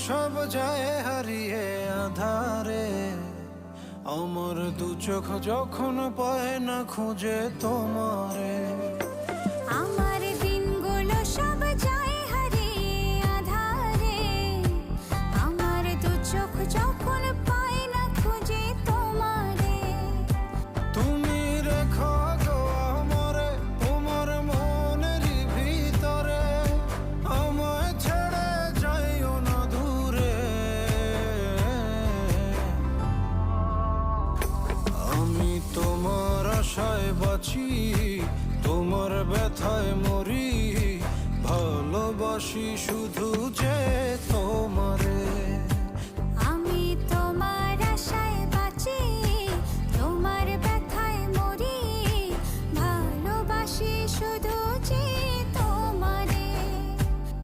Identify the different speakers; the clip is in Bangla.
Speaker 1: সব যায় হারিয়ে আধারে, আমার দু চোখ যখন পায় না খুঁজে তোমারে।
Speaker 2: আমার দিনগুলো সব যায় হারিয়ে আঁধারে, আমার দু চোখ যখন পায় না খুঁজে তোমারে।
Speaker 1: তুমি রেখো গো আমারে তোমার মনেরই ভিতরে, আমায় ছেড়ে যাইও না দূরে। আমি তোমার আশায় বাঁচি, তোমার ব্যথায় মরি, ভালোবাসি শুধু যে